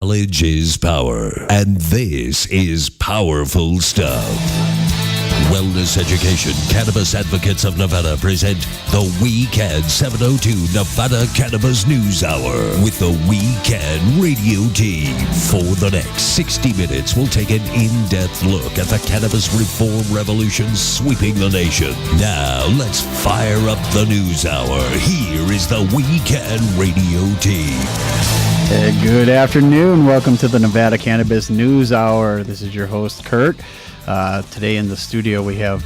Knowledge is power, and this is powerful stuff. Wellness Education Cannabis Advocates of Nevada present the We Can 702 Nevada Cannabis News Hour with the We Can radio team. For the next 60 minutes, we'll take an in-depth look at the cannabis reform revolution sweeping the nation. Now, let's fire up the news hour. Here is the We Can radio team. Good afternoon. Welcome to the Nevada Cannabis News Hour. This is your host, Kurt. Today in the studio we have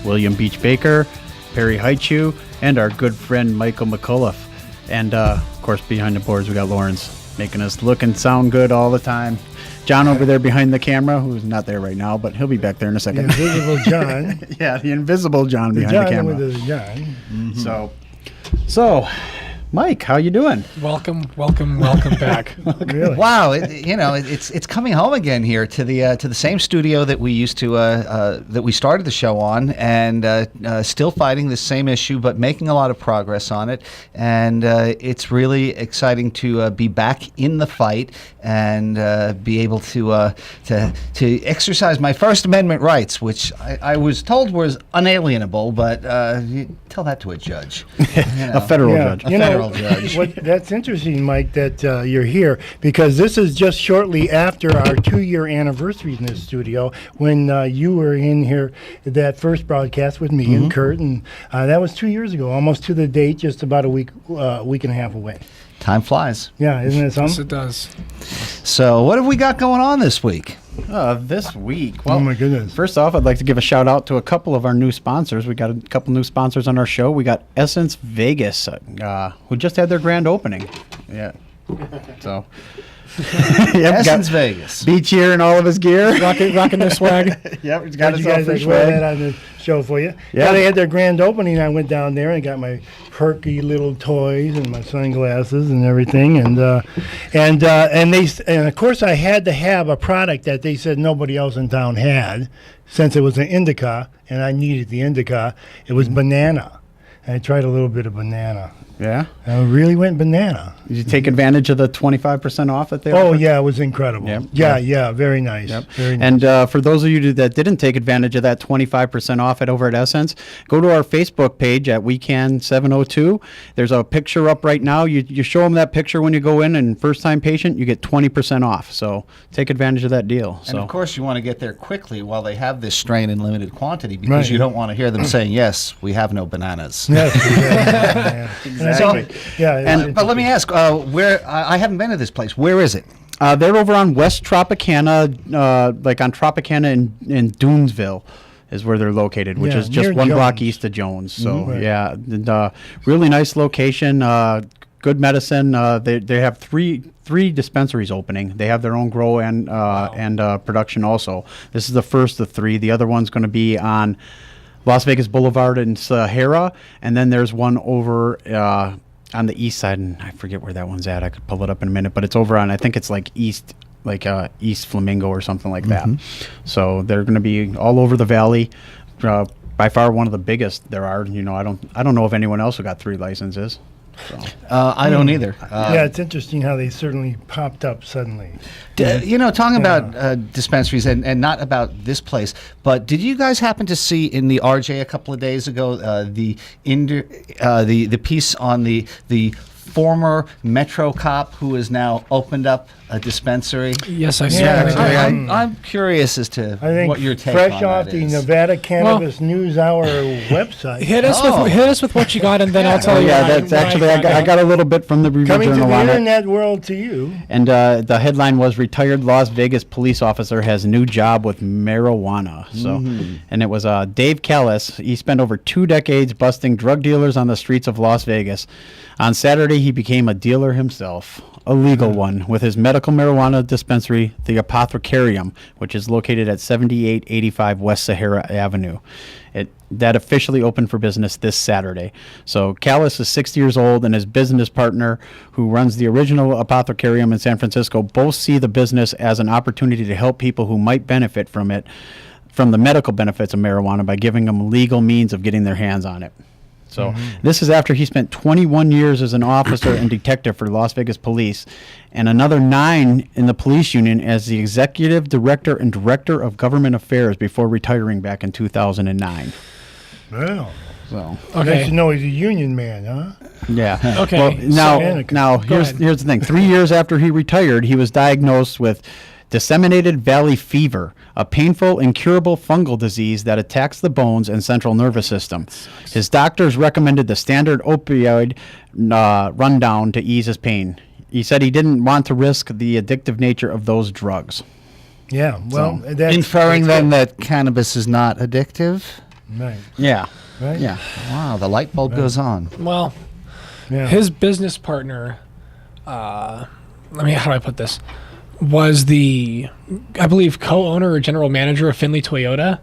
William Beach Baker, Perry Haichu, and our good friend Michael McAullife. And of course behind the boards we got Lawrence making us look and sound good all the time. John over there behind the camera, who's not there right now, but he'll be back there in a second. The invisible John. Yeah, the invisible John behind the camera. With the John. Mm-hmm. So Mike, how you doing? Welcome back. Really? Wow, it's coming home again here to the same studio that we used to that we started the show on, and still fighting the same issue, but making a lot of progress on it. And it's really exciting to be back in the fight and be able to exercise my First Amendment rights, which I was told was unalienable, but you tell that to a judge, A federal judge. Judge. That's interesting, Mike, that you're here, because this is just shortly after our 2-year anniversary in this studio when you were in here, that first broadcast with me and Kurt, and that was 2 years ago, almost to the date, just about a week and a half away. Time flies. Yeah, isn't it something? Yes, it does. So what have we got going on this week? This week, well, Oh my goodness. first off, I'd like to give a shout out to a couple of our new sponsors. We got a couple new sponsors on our show. We got Essence Vegas, who just had their grand opening. Yeah. So. Essence Vegas. Beach here in all of his gear. Rocking their swag. Yep, he's got You his guys fresh wear swag. that on the show for you. Yeah. They had their grand opening. I went down there and got my perky little toys and my sunglasses and everything, and of course I had to have a product that they said nobody else in town had, since it was an indica and I needed the indica. It was banana. And I tried a little bit of banana. Yeah. I really went banana. Did you take advantage of the 25% off that they Oh, offered? yeah, it was incredible. Yep. Yeah, very nice. Yep. Very nice. And for those of you that didn't take advantage of that 25% off over at Essence, go to our Facebook page at WeCan702. There's a picture up right now. You show them that picture when you go in, and first-time patient, you get 20% off. So take advantage of that deal. And of course, you want to get there quickly while they have this strain in limited quantity, because Right. you don't want to hear them saying, "Yes, we have no bananas." Yes, yeah. Exactly. But let me ask, where I haven't been to this place. Where is it? They're over on West Tropicana, like on Tropicana in Dunesville is where they're located, which Yeah, is just near one block Jones. east of Jones. So, Right. yeah, and, really nice location, good medicine. They have three dispensaries opening. They have their own grow and production also. This is the first of three. The other one's going to be on Las Vegas Boulevard in Sahara, and then there's one over on the east side, and I forget where that one's at. I could pull it up in a minute, but it's over on, I think it's like East Flamingo or something like that. So they're going to be all over the valley. By far one of the biggest there are. I don't know of anyone else who got 3 licenses. So. I don't either. Yeah, it's interesting how they certainly popped up suddenly. Talking about dispensaries and not about this place, but did you guys happen to see in the RJ a couple of days ago the piece on the former Metro cop who has now opened up a dispensary? Yes, I saw Yeah, that. I'm curious as to I think what your take fresh on off that the is. Nevada Cannabis News Hour website. Hit us with what you got, and then I'll tell you. Yeah, that's actually, I got a little bit from the Review Coming to Journal the on it. internet world to you. And the headline was "Retired Las Vegas police officer has new job with marijuana." So, and it was Dave Callis. He spent over 2 decades busting drug dealers on the streets of Las Vegas. On Saturday, he became a dealer himself, a legal one, with his medical marijuana dispensary, the Apothecarium, which is located at 7885 West Sahara Avenue. That officially opened for business this Saturday. So Callis is 60 years old, and his business partner, who runs the original Apothecarium in San Francisco, both see the business as an opportunity to help people who might benefit from the medical benefits of marijuana by giving them legal means of getting their hands on it. So this is after he spent 21 years as an officer and detective for Las Vegas Police, and another 9 in the police union as the executive director and director of government affairs before retiring back in 2009. Well, So nice to know he's a union man, huh? yeah. Okay, Well, now here's the thing. 3 years after he retired, he was diagnosed with disseminated valley fever, a painful, incurable fungal disease that attacks the bones and central nervous system. His doctors recommended the standard opioid rundown to ease his pain. He said he didn't want to risk the addictive nature of those drugs. Yeah, well, that's Inferring then good. that cannabis is not addictive? Right, Yeah. right? Yeah. Wow, the light bulb goes on. Well, Yeah. his business partner, how do I put this? Was the, I believe, co-owner or general manager of Findlay Toyota,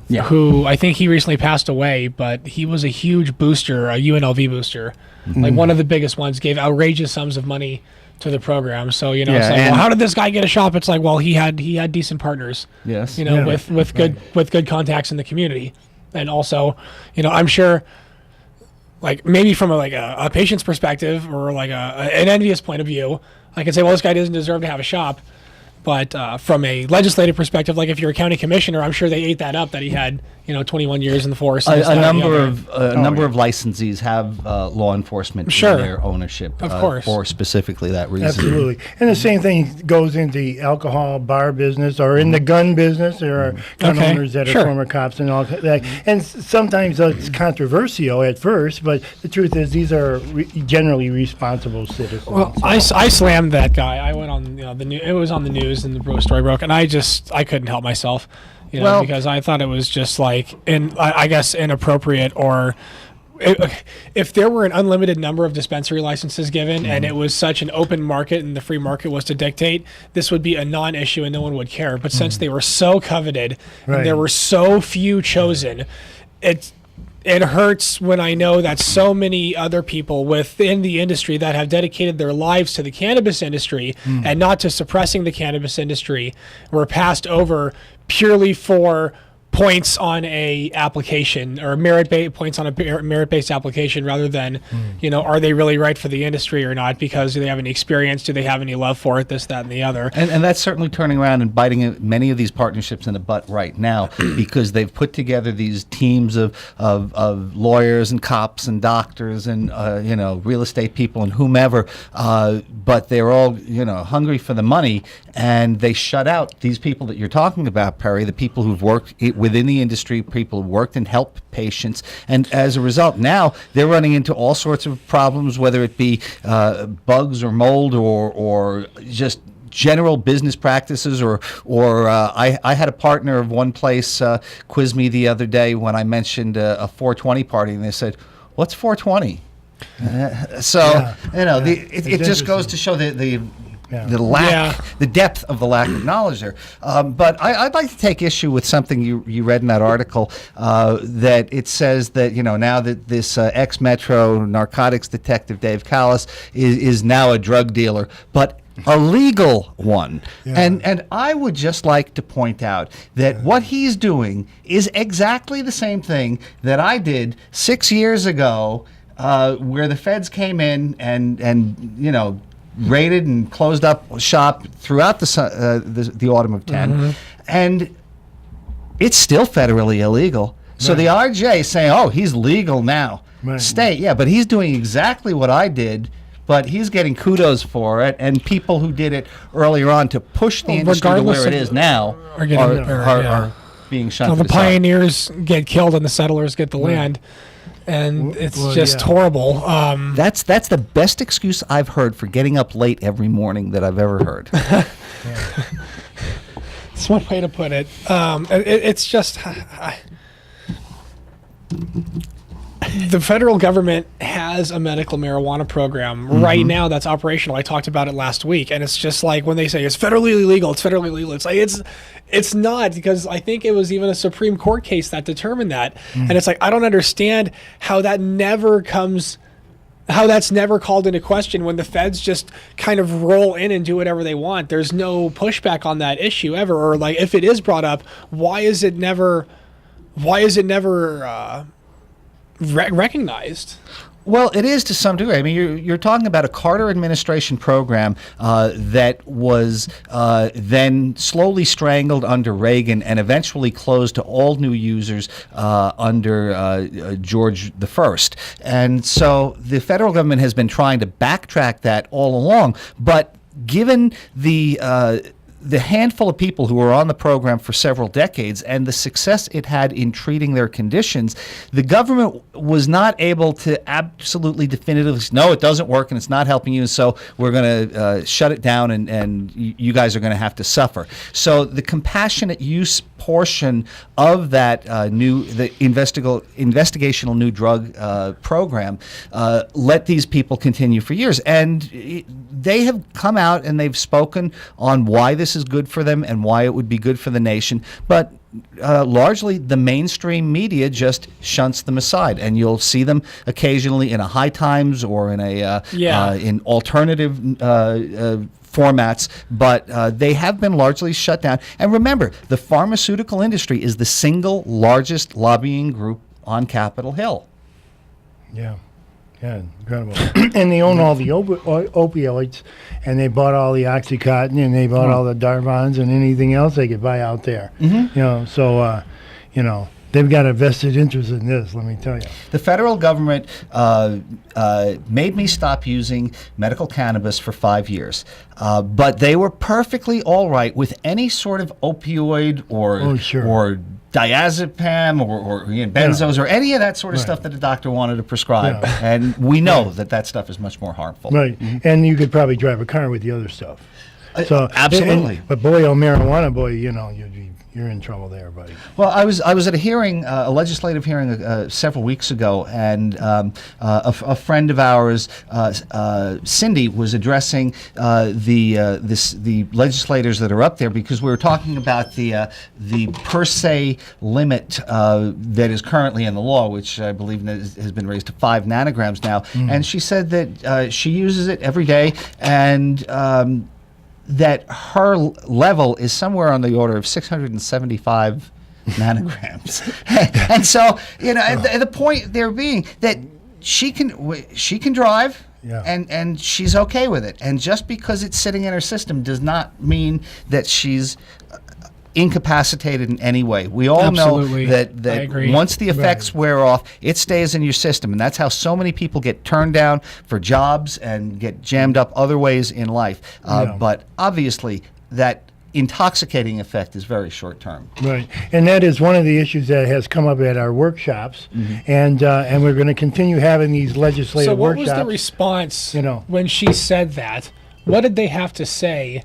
Yeah. who I think he recently passed away, but he was a huge booster, a UNLV booster, like one of the biggest ones, gave outrageous sums of money to the program. So, you know, it's Yeah, like, well, and- how did this guy get a shop? It's like, well, he had decent partners, Yes. you know, Yeah. with good contacts in the community. And also, you know, I'm sure, like, maybe from a patient's perspective or like an envious point of view, I could say, well, this guy doesn't deserve to have a shop. But from a legislative perspective, like if you're a county commissioner, I'm sure they ate that up that he had, you know, 21 years in the force. and this, A that, and the number other. of number of licensees have law enforcement Sure. in their ownership, Of course. for specifically that reason. Absolutely. And the same thing goes in the alcohol bar business or in the gun business. There are gun Okay, owners that are sure. former cops and all that. And sometimes it's controversial at first, but the truth is these are generally responsible citizens. Well, I slammed that guy. I went on, you know, the it was on the news and the story broke, and I couldn't help myself, you know, Well- because I thought it was just like, I guess inappropriate, or if there were an unlimited number of dispensary licenses given and it was such an open market and the free market was to dictate, this would be a non-issue and no one would care. But since they were so coveted and there Right. were so few chosen, it hurts when I know that so many other people within the industry that have dedicated their lives to the cannabis industry and not to suppressing the cannabis industry were passed over purely for points on a application or points on a merit-based application rather than, you know, are they really right for the industry or not? Because do they have any experience? Do they have any love for it? This, that, and the other. And that's certainly turning around and biting many of these partnerships in the butt right now because they've put together these teams of lawyers and cops and doctors and you know, real estate people and whomever, but they're all, you know, hungry for the money, and they shut out these people that you're talking about, Perry, the people who've worked within the industry, people who worked and helped patients, and as a result now they're running into all sorts of problems, whether it be bugs or mold or just general business practices or I had a partner of one place quiz me the other day when I mentioned a 420 party, and they said, "What's 420?" You know, it just goes to show the lack, the depth of the lack of knowledge there. But I'd like to take issue with something you read in that article, that it says that, you know, now that this ex-Metro narcotics detective Dave Callis is now a drug dealer, but a legal one. And I would just like to point out that what he's doing is exactly the same thing that I did 6 years ago, where the feds came in and you know, raided and closed up shop throughout the autumn of 10, and it's still federally illegal. So the RJ is saying, "Oh, he's legal now." State, yeah, but he's doing exactly what I did, but he's getting kudos for it, and people who did it earlier on to push the industry to regardless where it of- is now are getting- are being So shunted the aside. pioneers get killed and the settlers get the land, and it's just horrible. That's the best excuse I've heard for getting up late every morning that I've ever heard. It's one way to put it. It's just the federal government has a medical marijuana program right now that's operational. I talked about it last week, and it's just like when they say it's federally illegal, it's federally illegal. It's like it's not, because I think it was even a Supreme Court case that determined that. And it's like, I don't understand how that's never called into question when the feds just kind of roll in and do whatever they want. There's no pushback on that issue ever, or like if it is brought up, why is it never recognized. Well, it is to some degree. I mean, you're talking about a Carter administration program that was then slowly strangled under Reagan and eventually closed to all new users under George the First. And so the federal government has been trying to backtrack that all along. But given the handful of people who were on the program for several decades and the success it had in treating their conditions, the government was not able to absolutely definitively say, no, it doesn't work and it's not helping you, and so we're going to shut it down and you guys are going to have to suffer. So the compassionate use portion of that the investigational new drug program let these people continue for years. And they have come out and they've spoken on why this is good for them and why it would be good for the nation. But largely the mainstream media just shunts them aside, and you'll see them occasionally in a High Times or in a in alternative formats, but they have been largely shut down. And remember, the pharmaceutical industry is the single largest lobbying group on Capitol Hill. Yeah. Yeah, incredible. And they own all the opioids, and they bought all the Oxycontin, and they bought all the Darvons and anything else they could buy out there. Mm-hmm. So they've got a vested interest in this, let me tell you. The federal government made me stop using medical cannabis for 5 years, but they were perfectly all right with any sort of opioid or diazepam or benzos or any of that sort of stuff that a doctor wanted to prescribe. Yeah. And we know that stuff is much more harmful. Right. Mm-hmm. And you could probably drive a car with the other stuff. So absolutely. But boy, marijuana, boy, you're in trouble there, buddy. Well, I was at a hearing, a legislative hearing several weeks ago, and a friend of ours, Cindy, was addressing the legislators that are up there, because we were talking about the per se limit that is currently in the law, which I believe has been raised to 5 nanograms now. And she said that she uses it every day, and that her level is somewhere on the order of 675 nanograms. And so, the point there being that she can drive, and she's okay with it. And just because it's sitting in her system does not mean that she's incapacitated in any way. We all know that once the effects wear off, it stays in your system, and that's how so many people get turned down for jobs and get jammed up other ways in life. But obviously, that intoxicating effect is very short term. Right, and that is one of the issues that has come up at our workshops, and we're going to continue having these legislative workshops. So, what was the response? When she said that? What did they have to say?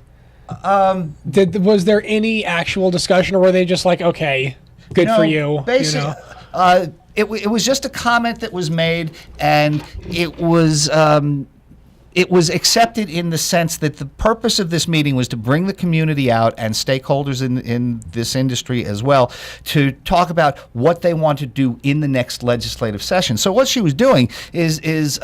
Was there any actual discussion, or were they just like, okay, good for you? Basically, it was just a comment that was made, and it was accepted in the sense that the purpose of this meeting was to bring the community out and stakeholders in this industry as well to talk about what they want to do in the next legislative session. So what she was doing is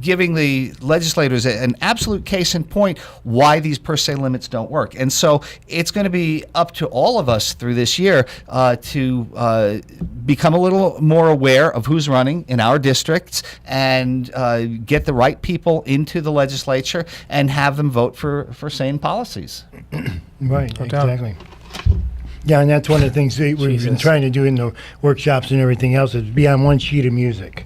giving the legislators an absolute case in point why these per se limits don't work. And so it's going to be up to all of us through this year to become a little more aware of who's running in our districts and get the right people into the legislature and have them vote for sane policies. Right, exactly. Yeah, and that's one of the things that we've been trying to do in the workshops and everything else, is be on one sheet of music.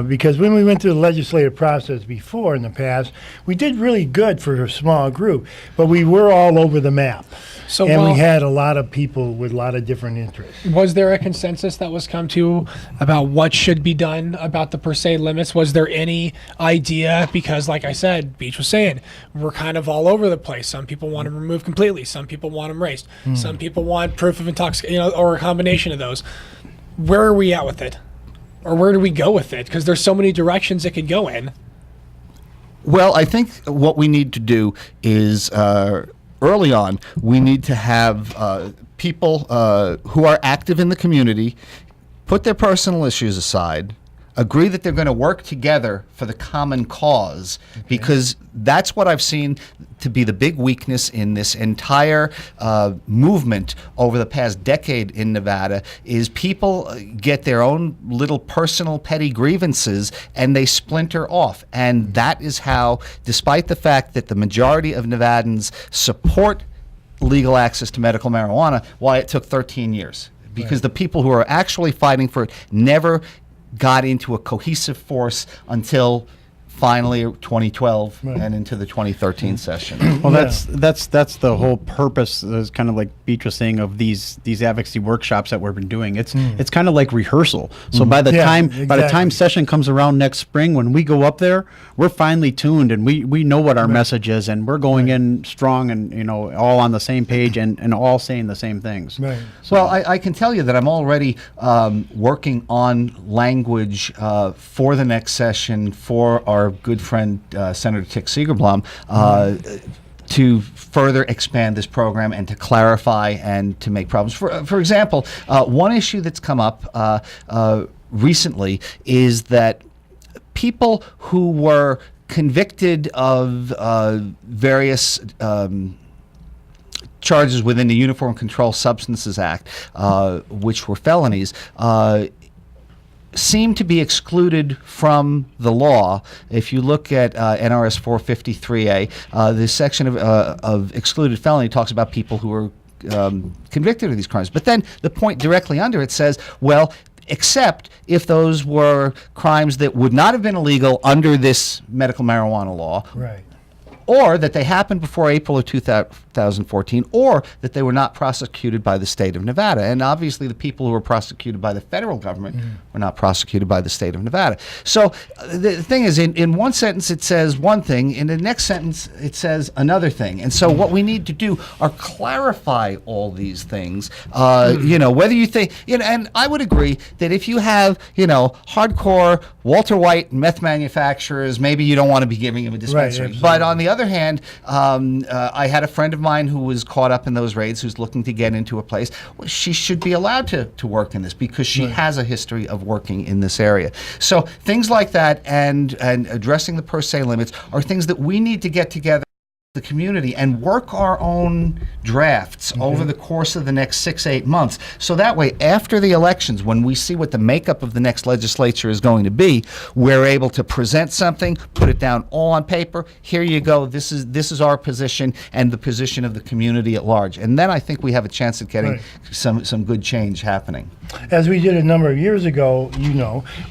Because when we went through the legislative process before in the past, we did really good for a small group, but we were all over the map. And we had a lot of people with a lot of different interests. Was there a consensus that was come to about what should be done about the per se limits? Was there any idea? Because like I said, Beach was saying, we're kind of all over the place. Some people want them removed completely. Some people want them raised. Some people want proof of intoxication, or a combination of those. Where are we at with it? Or where do we go with it? Because there's so many directions it could go in. Well, I think what we need to do is early on, we need to have people who are active in the community put their personal issues aside, agree that they're going to work together for the common cause, because that's what I've seen to be the big weakness in this entire movement over the past decade in Nevada, is people get their own little personal petty grievances and they splinter off. And that is how, despite the fact that the majority of Nevadans support legal access to medical marijuana, why it took 13 years. Because the people who are actually fighting for it never got into a cohesive force until finally 2012 and into the 2013 session. Well, that's the whole purpose, is kind of like Beatrice saying, of these advocacy workshops that we've been doing. It's kind of like rehearsal. So by the time session comes around next spring, when we go up there, we're finely tuned and we know what our message is, and we're going in strong and all on the same page and all saying the same things. Right. So, well, I can tell you that I'm already working on language for the next session for our good friend Senator Tick Segerblom to further expand this program and to clarify and to make problems. For example, one issue that's come up recently is that people who were convicted of various charges within the Uniform Controlled Substances Act, which were felonies, seem to be excluded from the law. If you look at NRS 453A, the section of excluded felony talks about people who are convicted of these crimes. But then the point directly under it says, well, except if those were crimes that would not have been illegal under this medical marijuana law. Right. Or that they happened before April of 2014, or that they were not prosecuted by the state of Nevada. And obviously the people who were prosecuted by the federal government were not prosecuted by the state of Nevada. So the thing is, in one sentence it says one thing, in the next sentence it says another thing. And so what we need to do are clarify all these things, whether you think, and I would agree that if you have, hardcore Walter White meth manufacturers, maybe you don't want to be giving them a dispensary. Right, but on the other hand, I had a friend of mine who was caught up in those raids, who's looking to get into a place. Well, she should be allowed to work in this because she has a history of working in this area. So things like that and addressing the per se limits are things that we need to get together, the community, and work our own drafts over the course of the next 6-8 months. So that way, after the elections, when we see what the makeup of the next legislature is going to be, we're able to present something, put it down all on paper. Here you go. This is our position and the position of the community at large. And then I think we have a chance at getting some good change happening. As we did a number of years ago,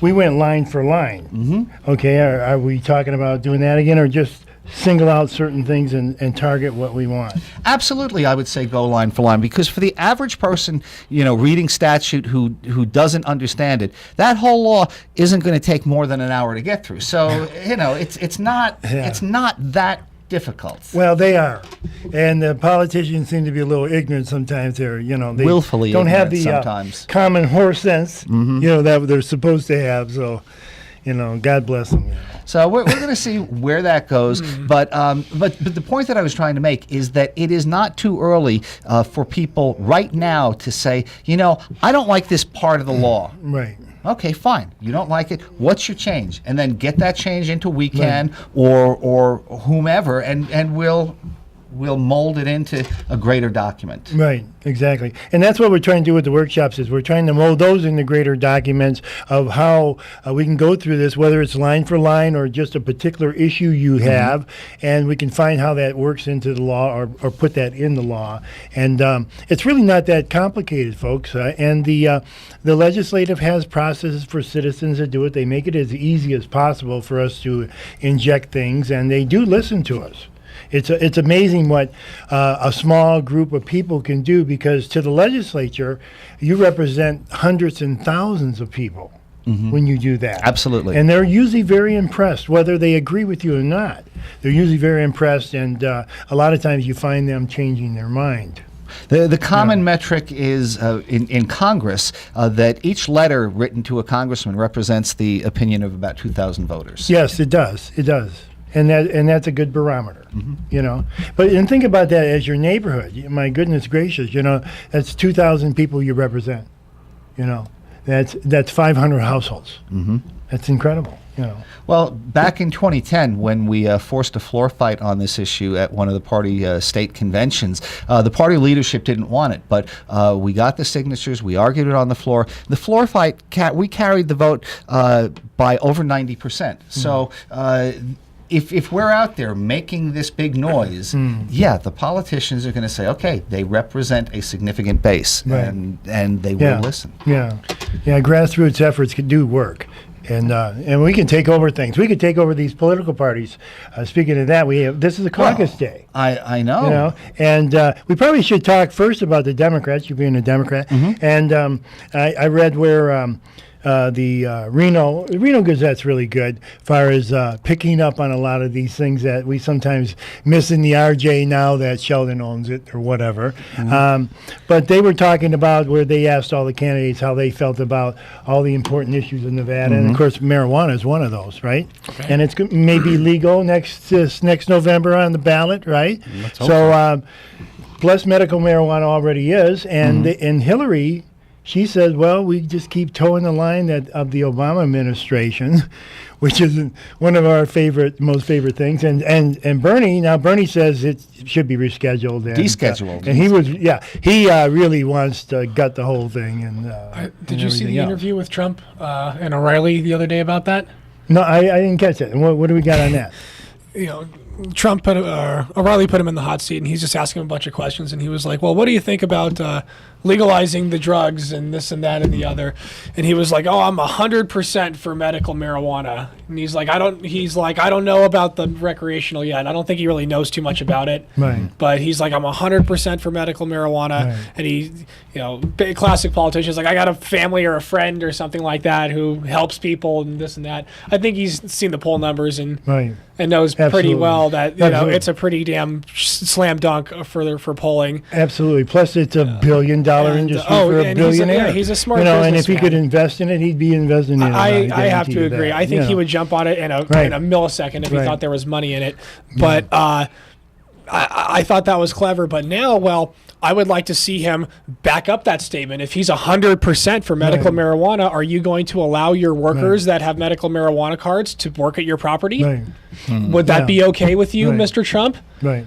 we went line for line. Okay, are we talking about doing that again, or just single out certain things and target what we want? Absolutely, I would say go line for line, because for the average person, reading statute who doesn't understand it, that whole law isn't going to take more than an hour to get through. So it's not that difficult. Well, they are, and the politicians seem to be a little ignorant sometimes. They willfully don't have the sometimes. Common horse sense, that they're supposed to have. So, God bless them. So we're going to see where that goes, but the point that I was trying to make is that it is not too early for people right now to say, I don't like this part of the law. Right. Okay, fine. You don't like it. What's your change? And then get that change into WeCan or whomever, and we'll mold it into a greater document. Right, exactly. And that's what we're trying to do with the workshops, is we're trying to mold those into greater documents of how we can go through this, whether it's line for line or just a particular issue you have, and we can find how that works into the law or put that in the law. And it's really not that complicated, folks. And the legislative has processes for citizens to do it. They make it as easy as possible for us to inject things, and they do listen to us. It's amazing what a small group of people can do, because to the legislature, you represent hundreds and thousands of people when you do that. Absolutely. And they're usually very impressed, whether they agree with you or not. They're usually very impressed, and a lot of times you find them changing their mind. The common metric is in Congress that each letter written to a congressman represents the opinion of about 2,000 voters. Yes, it does. It does. And that's a good barometer, But and think about that as your neighborhood. My goodness gracious, that's 2,000 people you represent. That's 500 households. That's incredible. Well, back in 2010, when we forced a floor fight on this issue at one of the party state conventions, the party leadership didn't want it, but we got the signatures, we argued it on the floor. The floor fight, we carried the vote by over 90%. So if we're out there making this big noise, the politicians are going to say, okay, they represent a significant base, and they will listen. Yeah, grassroots efforts can do work. And we can take over things. We could take over these political parties. Speaking of that, this is a caucus day. I know. And we probably should talk first about the Democrats. You being a Democrat, and I read where the Reno Gazette's really good as far as picking up on a lot of these things that we sometimes miss in the RJ now that Sheldon owns it or whatever. But they were talking about where they asked all the candidates how they felt about all the important issues in Nevada, and of course marijuana is one of those, right? Okay. And it's maybe legal next November on the ballot, right? So plus medical marijuana already is, and and Hillary. She says, well, we just keep towing the line of the Obama administration, which is one of our most favorite things. And Bernie says it should be rescheduled. And, Descheduled. And he really wants to gut the whole thing. Did you see the interview with Trump and O'Reilly the other day about that? No, I didn't catch it. What do we got on that? Trump O'Reilly put him in the hot seat, and he's just asking him a bunch of questions. And he was like, well, what do you think about legalizing the drugs and this and that and the other? And he was like, oh, I'm 100% for medical marijuana. And he's like, I don't know about the recreational yet. I don't think he really knows too much about it. Right. But he's like, I'm 100% for medical marijuana. Right. And he, big classic politicians, like, I got a family or a friend or something like that who helps people and this and that. I think he's seen the poll numbers and knows pretty well that it's a pretty damn slam dunk for polling. Absolutely. Plus, it's a $1 billion industry for a billionaire. He's a smart businessman. And if he could invest in it, he'd be investing in it. I have to agree. I think he would jump on it in a millisecond if he thought there was money in it. But I thought that was clever. But now, I would like to see him back up that statement. If he's 100% for medical marijuana, are you going to allow your workers that have medical marijuana cards to work at your property? Right. Would that be okay with you, Mr. Trump? Right.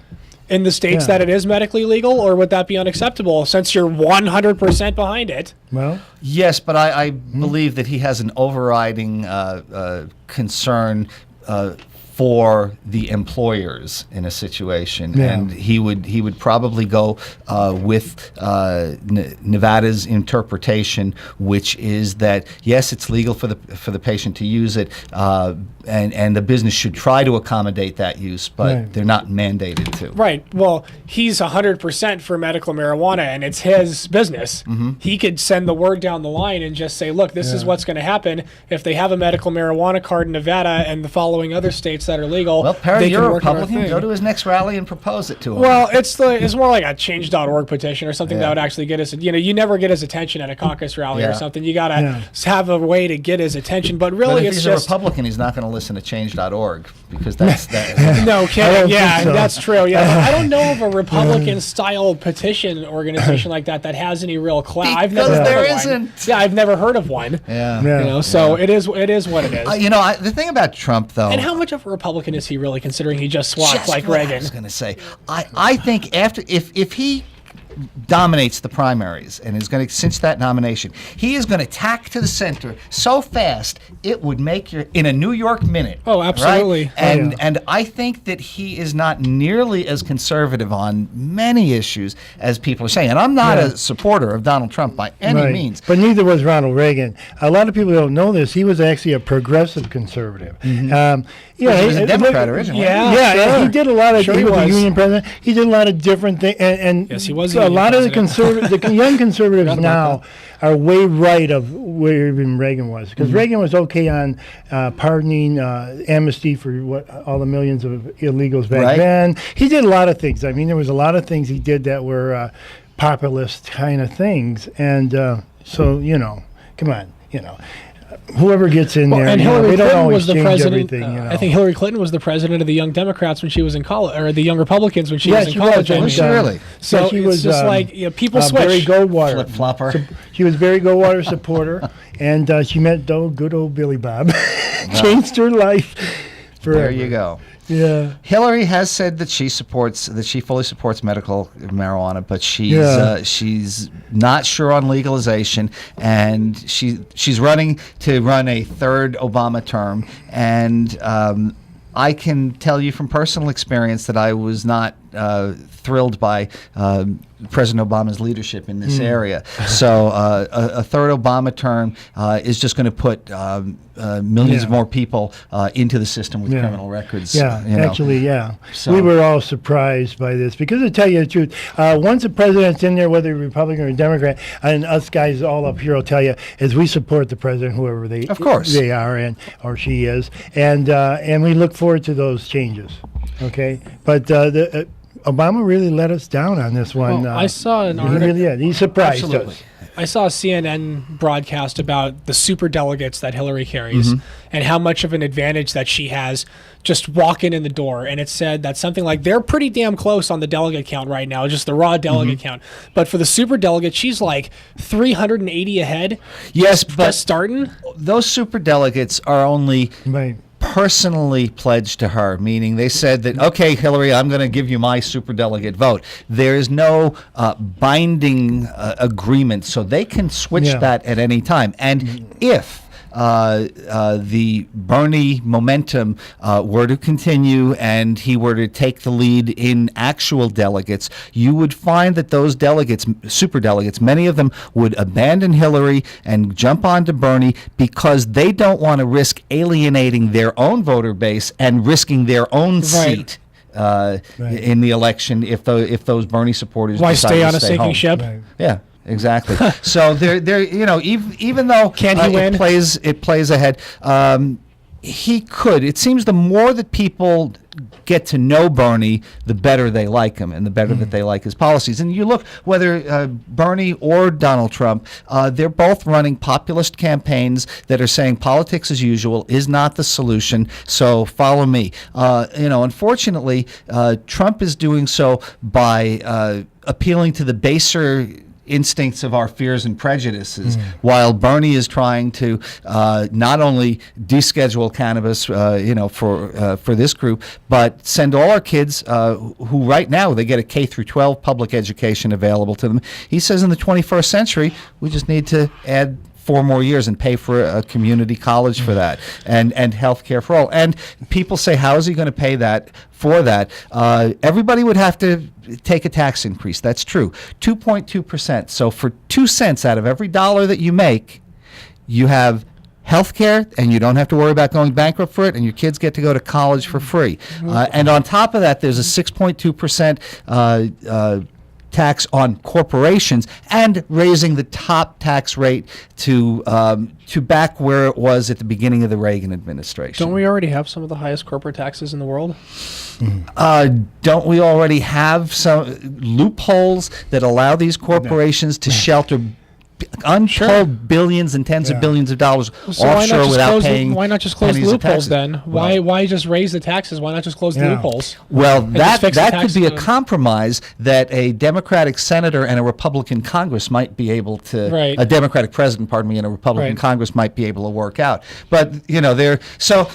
In the states that it is medically legal, or would that be unacceptable since you're 100% behind it? Well, yes, but I believe that he has an overriding concern for the employers in a situation, and he would probably go with Nevada's interpretation, which is that yes, it's legal for the patient to use it, and the business should try to accommodate that use, but they're not mandated to. Right. Well, he's 100% for medical marijuana, and it's his business. He could send the word down the line and just say, look, this is what's going to happen if they have a medical marijuana card in Nevada and the following other states that are legal. Well, Perry, you're a Republican. Go to his next rally and propose it to him. Well, it's more like a change.org petition or something that would actually get us. You never get his attention at a caucus rally or something. You got to have a way to get his attention. But really, if he's a Republican, he's not going to listen to change.org because that's that. No kidding. Yeah, that's true. Yeah, but I don't know of a Republican-style petition organization like that has any real clout. I've never there isn't. Yeah, I've never heard of one. So it is what it is. The thing about Trump, though, and how much of a Republican is he really, considering he just swapped like Reagan? I was going to say, I think if he dominates the primaries and is going to cinch that nomination, he is going to tack to the center so fast it would make in a New York minute. Oh, absolutely. Right? And I think that he is not nearly as conservative on many issues as people are saying. And I'm not a supporter of Donald Trump by any means. But neither was Ronald Reagan. A lot of people don't know this. He was actually a progressive conservative. He was a Democrat originally. He did a lot of. He was a union president. He did a lot of different things. And yes, he was. So a lot of the young conservatives now are way right of where even Reagan was, because Reagan was okay on pardoning, amnesty for all the millions of illegals back then. He did a lot of things. I mean, there was a lot of things he did that were populist kind of things, and so come on, whoever gets in there, and you know, Hillary they don't Clinton always was the change president. everything. You know. I think Hillary Clinton was the president of the Young Democrats when she was in college, or the Young Republicans when she Yeah, was in she college. was, I Was mean. she really? So Yeah, she it's was, just like, you know, people Barry switch. Goldwater. Flip-flopper. She was Barry Goldwater supporter, and she met good old Billy Bob. Changed her life forever. There you go. Yeah. Hillary has said that she fully supports medical marijuana, but she's not sure on legalization, and she's running to run a third Obama term, and I can tell you from personal experience that I was not thrilled by President Obama's leadership in this area. So a third Obama term is just going to put millions more people into the system with criminal records. Yeah, you know. actually, yeah. So- We were all surprised by this because, to tell you the truth, once the president's in there, whether Republican or Democrat, and us guys all up here will tell you, is we support the president, whoever Of course. they are or she is, and we look forward to those changes. Okay, but Obama really let us down on this one. Well, I saw an He article. really did. He surprised Absolutely. us. I saw a CNN broadcast about the super delegates that Hillary carries and how much of an advantage that she has just walking in the door. And it said that something like they're pretty damn close on the delegate count right now, just the raw delegate count. But for the super delegate, she's like 380 ahead. Yes, Just but starting. those super delegates are only Right. personally pledged to her, meaning they said that, okay, Hillary, I'm going to give you my superdelegate vote. There is no binding agreement, so they can switch that at any time. And if the Bernie momentum were to continue and he were to take the lead in actual delegates, you would find that those delegates, super delegates, many of them would abandon Hillary and jump onto Bernie because they don't want to risk alienating their own voter base and risking their own seat in the election if those Bernie supporters Why decide stay to on a stay sinking home. ship? Right. Yeah. Exactly. So they're you know, even though Can he win? it plays ahead, he could. It seems the more that people get to know Bernie, the better they like him, and the better that they like his policies. And you look whether Bernie or Donald Trump, they're both running populist campaigns that are saying politics as usual is not the solution. So follow me. You know, unfortunately, Trump is doing so by appealing to the baser instincts of our fears and prejudices, while Bernie is trying to not only deschedule cannabis, you know, for this group, but send all our kids who right now they get a K through 12 public education available to them. He says in the 21st century, we just need to add 4 more years and pay for a community college for that, and health care for all. And people say, how is he going to pay that for that? Everybody would have to take a tax increase. That's true. 2.2%. So for 2 cents out of every dollar that you make, you have health care, and you don't have to worry about going bankrupt for it, and your kids get to go to college for free. And on top of that, there's a 6.2% tax on corporations, and raising the top tax rate to back where it was at the beginning of the Reagan administration. Don't we already have some of the highest corporate taxes in the world? Don't we already have some loopholes that allow these corporations to shelter untold billions and tens of billions of dollars offshore without paying? Why not just close the pennies of loopholes taxes? then? Why just raise the taxes? Why not just close the loopholes? Well, just fix the that tax could be a code. compromise that a Democratic senator and a Republican Congress might be able to. Right. A Democratic president, pardon me, and a Republican Right. Congress might be able to work out. But you know, they're so.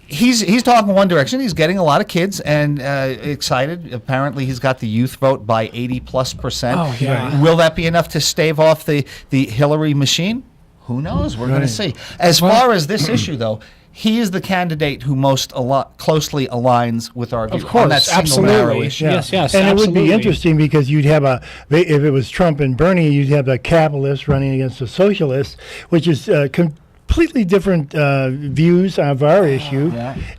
He's talking one direction. He's getting a lot of kids and excited. Apparently, he's got the youth vote by 80+%. Oh, yeah. Will that be enough to stave off the Hillary machine? Who knows? We're going to see. As far as this issue, though, he is the candidate who most closely aligns with our view Of course, on that single narrow absolutely. issue. Yes, yes, and absolutely. it would be interesting because you'd have if it was Trump and Bernie, you'd have a capitalist running against a socialist, which is completely different views of our issue,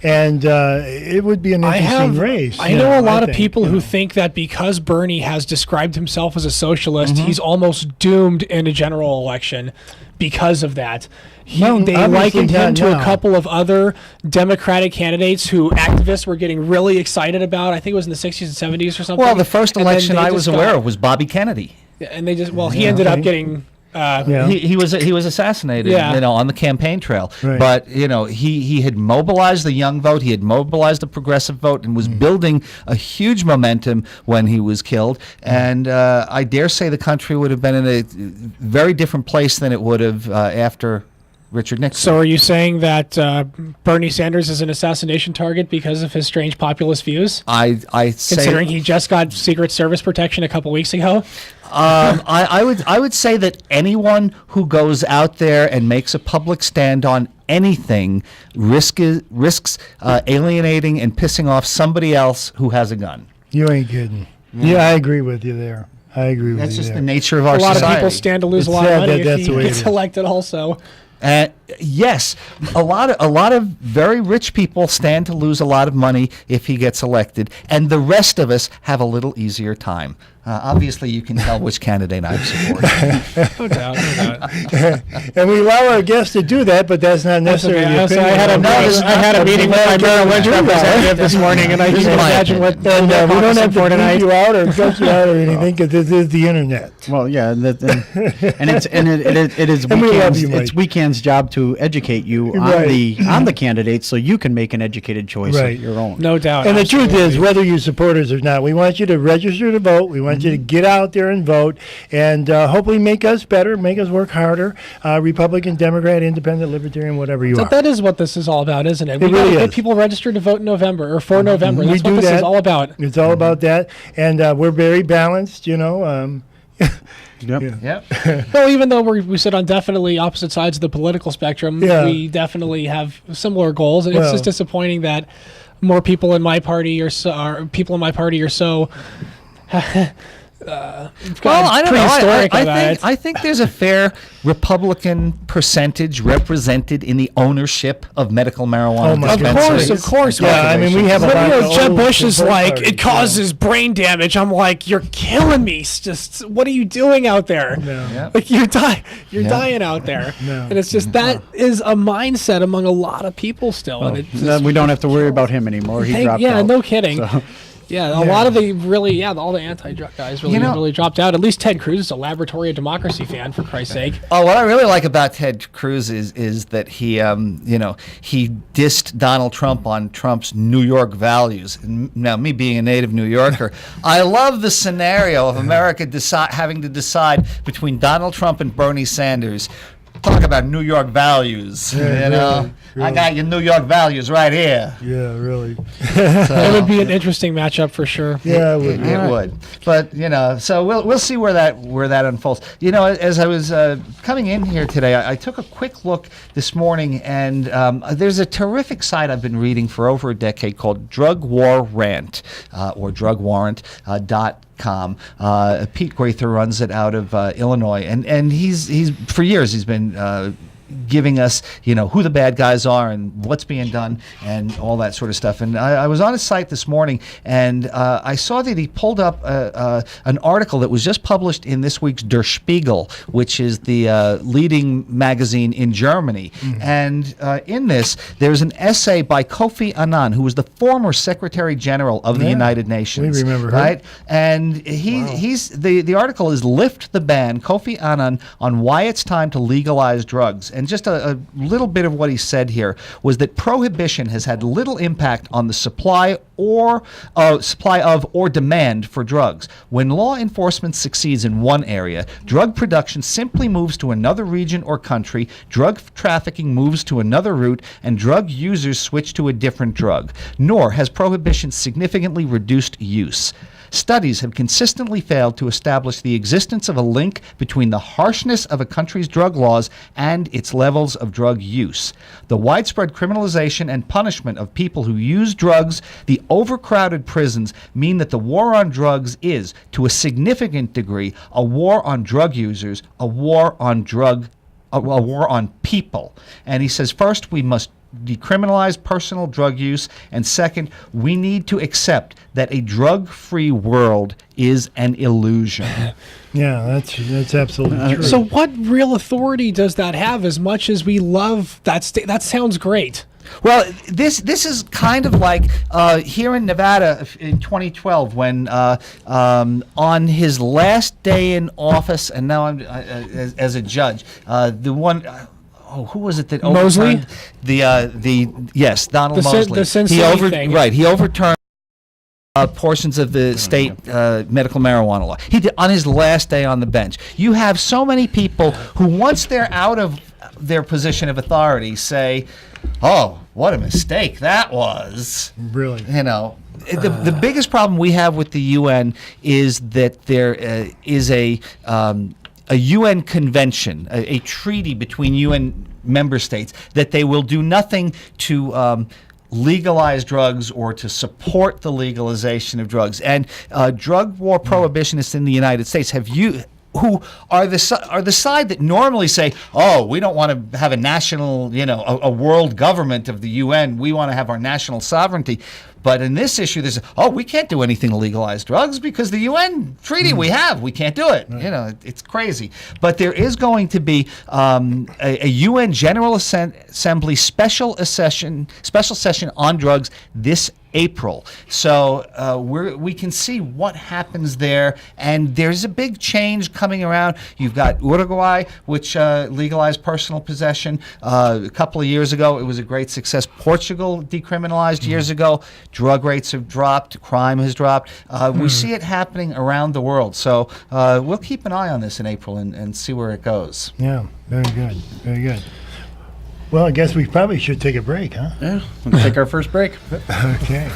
and it would be an interesting race. I know a lot of think, people you who know. think that because Bernie has described himself as a socialist, he's almost doomed in a general election because of that. Well, They obviously likened him not to a now. couple of other Democratic candidates who activists were getting really excited about. I think it was in the 60s and 70s or something. Well, the first And then election they I just was got- aware of was Bobby Kennedy. And they just, he ended up okay. getting Yeah. He was assassinated, Yeah. on the campaign trail. Right. But he had mobilized the young vote, he had mobilized the progressive vote, and was building a huge momentum when he was killed. And I dare say the country would have been in a very different place than it would have after Richard Nixon. So are you saying that Bernie Sanders is an assassination target because of his strange populist views? I say, Considering he just got Secret Service protection a couple weeks ago? I would say that anyone who goes out there and makes a public stand on anything risks alienating and pissing off somebody else who has a gun. You ain't kidding. Yeah, I agree with you there. I agree with That's you just there. the nature of our A lot society. of people stand to lose It's a lot of sad money that if that's he the way it gets is. elected also. Yes, a lot of very rich people stand to lose a lot of money if he gets elected, and the rest of us have a little easier time. Obviously, you can tell which candidate I'm supporting. No doubt, no doubt. And we allow our guests to do that, but that's not necessarily the okay. opinion. I had a of meeting- us. I had a meeting with my Merrill Lynch representative this morning, and I This can is my imagine what opinion. they're And we don't have to for beat tonight. you out or cut you out or anything because this is the internet. Well, yeah, it is And we love you, Mike. it's Weekend's job to educate you Right. on the candidates so you can make an educated choice Right. of your own. No doubt. And the truth absolutely. is, whether you support us or not, we want you to register to vote. We want you to get out there and vote, and hopefully make us better, make us work harder. Republican, Democrat, Independent, Libertarian, whatever you are. That is what this is all about, isn't it? It We gotta really get is. people registered to vote in November or for November. We That's do what this that. is all about. It's all about that, and we're very balanced. Yep. Yep. Well, even though we sit on definitely opposite sides of the political spectrum, Yeah. we definitely have similar goals, and it's Well. just disappointing that more people in my party are so. Well, I don't know. prehistoric about it. I think there's a fair Republican percentage represented in the ownership of medical marijuana Oh, my Of dispensaries. course, of course. Yeah, I mean, we have a lot of Jeb old Bush is support like, parties, it causes brain damage. I'm like, you're killing me. Just what are you doing out there? No. Yep. Like you're dying out there. No. And it's just that is a mindset among a lot of people still. And it Then we don't have to worry about him anymore. He dropped yeah, out. no kidding. So- Yeah, a lot of the all the anti-drug guys really dropped out. At least Ted Cruz is a laboratory of democracy fan, for Christ's sake. Oh, what I really like about Ted Cruz is that he he dissed Donald Trump on Trump's New York values. And now, me being a native New Yorker, I love the scenario of America having to decide between Donald Trump and Bernie Sanders. Talk about New York values. Yeah, really. I got your New York values right here. Yeah, really. It would be an interesting matchup for sure. Yeah, it would. It would, but so we'll see where that unfolds. As I was coming in here today, I took a quick look this morning, and there's a terrific site I've been reading for over a decade called Drug War Rant or drugwarrant.com. Pete Grather runs it out of Illinois, and he's for years he's been giving us who the bad guys are and what's being done and all that sort of stuff. And I was on his site this morning, and I saw that he pulled up an article that was just published in this week's Der Spiegel, which is the leading magazine in Germany. And in this, there's an essay by Kofi Annan, who was the former Secretary General of the United Nations. We remember her. Right? And he's the article is "Lift the Ban: Kofi Annan on Why It's Time to Legalize Drugs." And just a little bit of what he said here was that prohibition has had little impact on the supply of or demand for drugs. When law enforcement succeeds in one area, drug production simply moves to another region or country, drug trafficking moves to another route, and drug users switch to a different drug. Nor has prohibition significantly reduced use. Studies have consistently failed to establish the existence of a link between the harshness of a country's drug laws and its levels of drug use. The widespread criminalization and punishment of people who use drugs, the overcrowded prisons, mean that the war on drugs is, to a significant degree, a war on drug users, a war on people. And he says, first, we must decriminalize personal drug use, and second, we need to accept that a drug-free world is an illusion. Yeah, that's absolutely true. So what real authority does that have? As much as we love that, that sounds great. Well, this is kind of like here in Nevada in 2012 when on his last day in office, and now I'm as a judge, the one. Who was it that Mosley? overturned yes, Donald The Mosley. Sin City thing. Right, he overturned portions of the state medical marijuana law. He did on his last day on the bench. You have so many people who, once they're out of their position of authority, say, "Oh, what a mistake that was!" Really? You know, the biggest problem we have with the UN is that there is a UN convention, a treaty between UN member states, that they will do nothing to legalize drugs or to support the legalization of drugs. And drug war prohibitionists in the United States who are the side that normally say, "Oh, we don't want to have a national, a world government of the UN. We want to have our national sovereignty." But in this issue, there's, we can't do anything to legalize drugs because the UN treaty we can't do it. Right. It's crazy. But there is going to be a UN General Assembly special session on drugs this April. So we can see what happens there, and there's a big change coming around. You've got Uruguay, which legalized personal possession a couple of years ago. It was a great success. Portugal decriminalized years ago. Drug rates have dropped. Crime has dropped. We see it happening around the world. So we'll keep an eye on this in April and see where it goes. Yeah, very good. Very good. Well, I guess we probably should take a break, huh? Yeah, let's take our first break. Okay.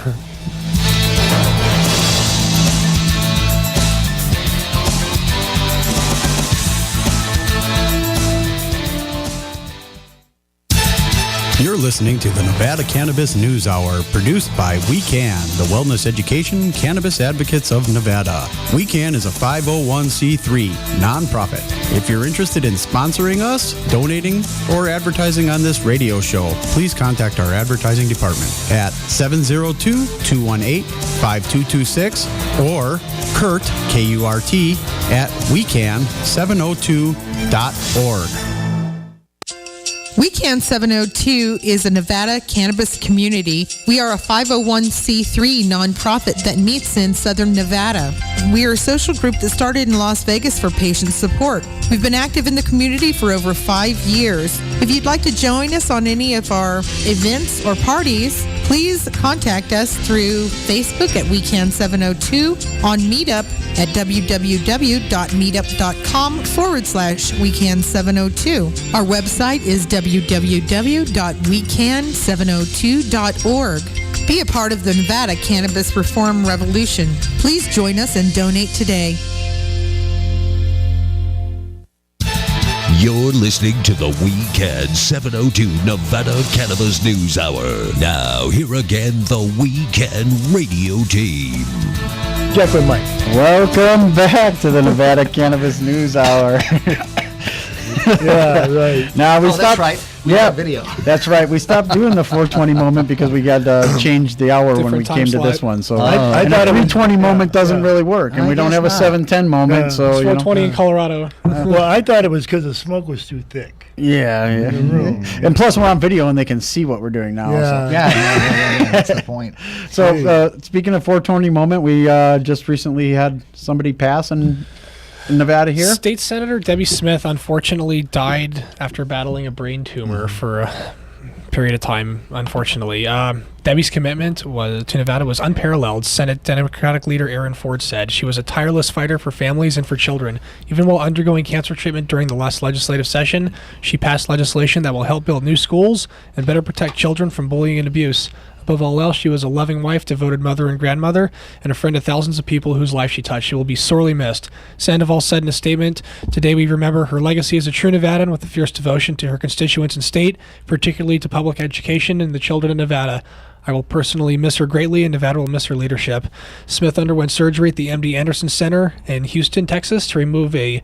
You're listening to the Nevada Cannabis News Hour, produced by WeCan, the Wellness Education Cannabis Advocates of Nevada. WeCan is a 501c3 nonprofit. If you're interested in sponsoring us, donating, or advertising on this radio show, please contact our advertising department at 702-218-5226 or Kurt, K-U-R-T, at wecan702.org. WeCan 702 is a Nevada cannabis community. We are a 501c3 nonprofit that meets in Southern Nevada. We are a social group that started in Las Vegas for patient support. We've been active in the community for over 5 years. If you'd like to join us on any of our events or parties, please contact us through Facebook at WeCan 702, on Meetup at www.meetup.com/WeCan 702. Our website is www.wecan702.org. Be a part of the Nevada Cannabis Reform Revolution. Please join us and donate today. You're listening to the Weekend 702 Nevada Cannabis News Hour. Now, here again, the Weekend Radio Team. Jeff and Mike. Welcome back to the Nevada Cannabis News Hour. Yeah, right. Now we stopped. That's right. We have video. That's right. We stopped doing the 420 moment because we got changed the hour when we Different time came to this slot. one. So I and thought a it was 320 moment doesn't really work, and I we don't guess have a not. 710 moment. Yeah. So It's you know. 420 in Colorado. Well, I thought it was because the smoke was too thick. Yeah. And plus, we're on video, and they can see what we're doing now. Yeah. Yeah, that's the point. So speaking of 420 moment, we just recently had somebody pass in Nevada here. State Senator Debbie Smith unfortunately died after battling a brain tumor for a period of time, unfortunately. Debbie's commitment to Nevada was unparalleled. Senate Democratic leader Aaron Ford said she was a tireless fighter for families and for children. Even while undergoing cancer treatment during the last legislative session, she passed legislation that will help build new schools and better protect children from bullying and abuse. Above all else, she was a loving wife, devoted mother and grandmother, and a friend to thousands of people whose life she touched. She will be sorely missed. Sandoval said in a statement, "Today we remember her legacy as a true Nevadan with a fierce devotion to her constituents and state, particularly to public education and the children of Nevada. I will personally miss her greatly, and Nevada will miss her leadership." Smith underwent surgery at the MD Anderson Center in Houston, Texas, to remove a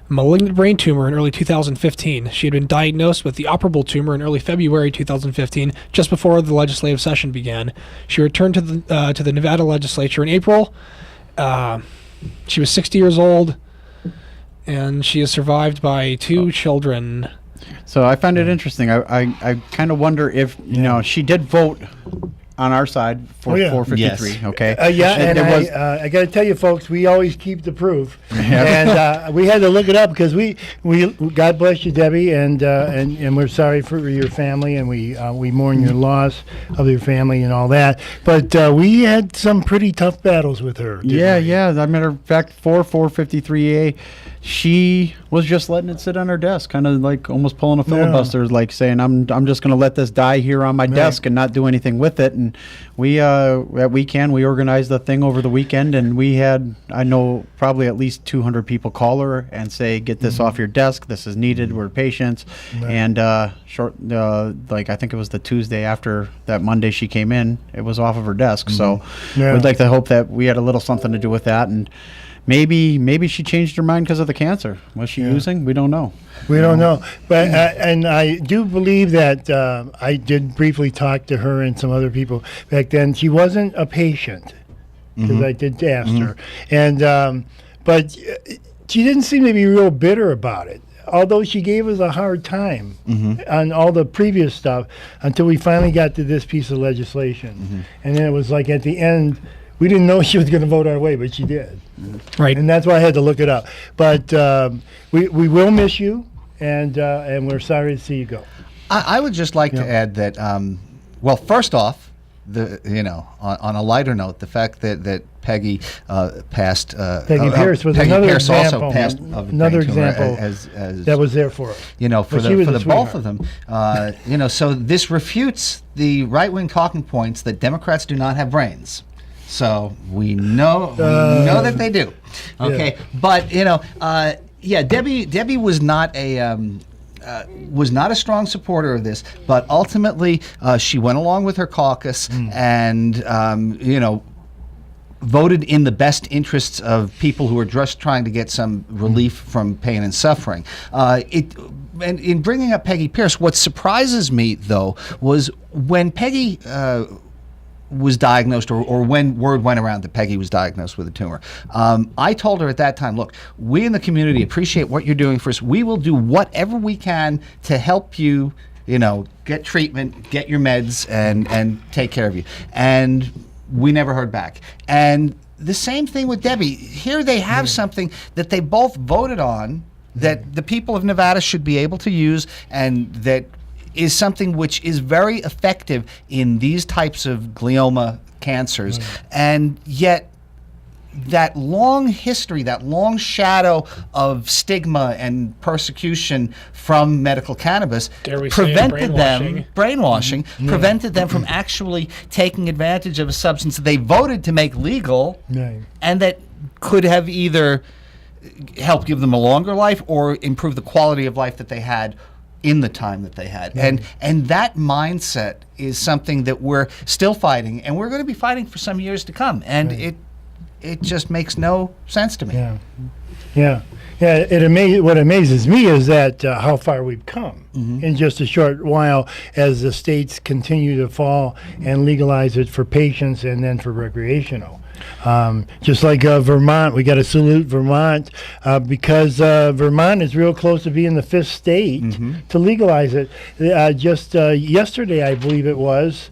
malignant brain tumor in early 2015. She had been diagnosed with the operable tumor in early February 2015, just before the legislative session began. She returned to the Nevada legislature in April. She was 60 years old, and she is survived by two children. So I find it interesting. I kind of wonder if, she did vote on our side for 453. Yes. Okay. And I got to tell you, folks, we always keep the proof, and we had to look it up because we God bless you, Debbie, and we're sorry for your family, and we mourn your loss of your family and all that. But we had some pretty tough battles with her. Yeah. As a matter of fact, 453A, she was just letting it sit on her desk, kind of like almost pulling a filibuster, like saying, "I'm just going to let this die here on my desk and not do anything with it." And we at Weekend, we organized the thing over the weekend, and we had, I know, probably at least 200 people call her and say, "Get this off your desk. This is needed. We're patients." And like I think it was the Tuesday after that Monday she came in, it was off of her desk. So we'd like to hope that we had a little something to do with that. And maybe she changed her mind because of the cancer. Was she using? We don't know. We don't know. But and I do believe that I did briefly talk to her and some other people back then. She wasn't a patient because I did ask her, and but she didn't seem to be real bitter about it. Although she gave us a hard time on all the previous stuff until we finally got to this piece of legislation, and then it was like at the end. We didn't know she was going to vote our way, but she did. Right. And that's why I had to look it up. But we will miss you, and we're sorry to see you go. I would just like to add that, well, first off, on a lighter note, the fact that Peggy passed. Peggy Pierce was Peggy another Pierce example. Also passed of the Another brain tumor example as that was there for us. For the both of them. So this refutes the right-wing talking points that Democrats do not have brains. So we know that they do. Okay, but Debbie was not a strong supporter of this, but ultimately she went along with her caucus and voted in the best interests of people who are just trying to get some relief from pain and suffering. And in bringing up Peggy Pierce, what surprises me though was when Peggy was diagnosed, or when word went around that Peggy was diagnosed with a tumor. I told her at that time, look, we in the community appreciate what you're doing for us. We will do whatever we can to help you, get treatment, get your meds, and take care of you. And we never heard back. And the same thing with Debbie. Here they have something that they both voted on that the people of Nevada should be able to use, and that is something which is very effective in these types of glioma cancers. And yet that long history, that long shadow of stigma and persecution from medical cannabis prevented them prevented them from actually taking advantage of a substance that they voted to make legal, and that could have either helped give them a longer life or improve the quality of life that they had in the time that they had. And that mindset is something that we're still fighting, and we're going to be fighting for some years to come. And it just makes no sense to me. What amazes me is that how far we've come in just a short while, as the states continue to fall and legalize it for patients and then for recreational. Just like Vermont, we got to salute Vermont because Vermont is real close to being the 5th state to legalize it. Just yesterday, I believe it was.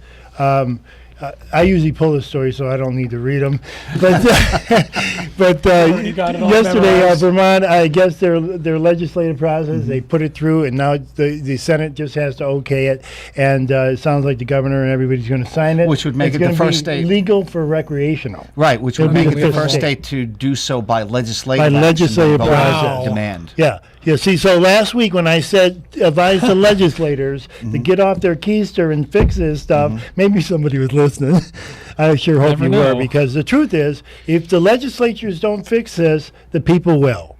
I usually pull the story, so I don't need to read them. But yesterday, Vermont, I guess their legislative process, they put it through, and now the Senate just has to okay it. And it sounds like the governor and everybody's going to sign it. Which would make it the first state legal for recreational. Right, which would make it the first state to do so by legislative process demand. Yeah, see, so last week when I said advise the legislators to get off their keister and fix this stuff, maybe somebody was listening. I sure hope you were, because the truth is, if the legislatures don't fix this, the people will.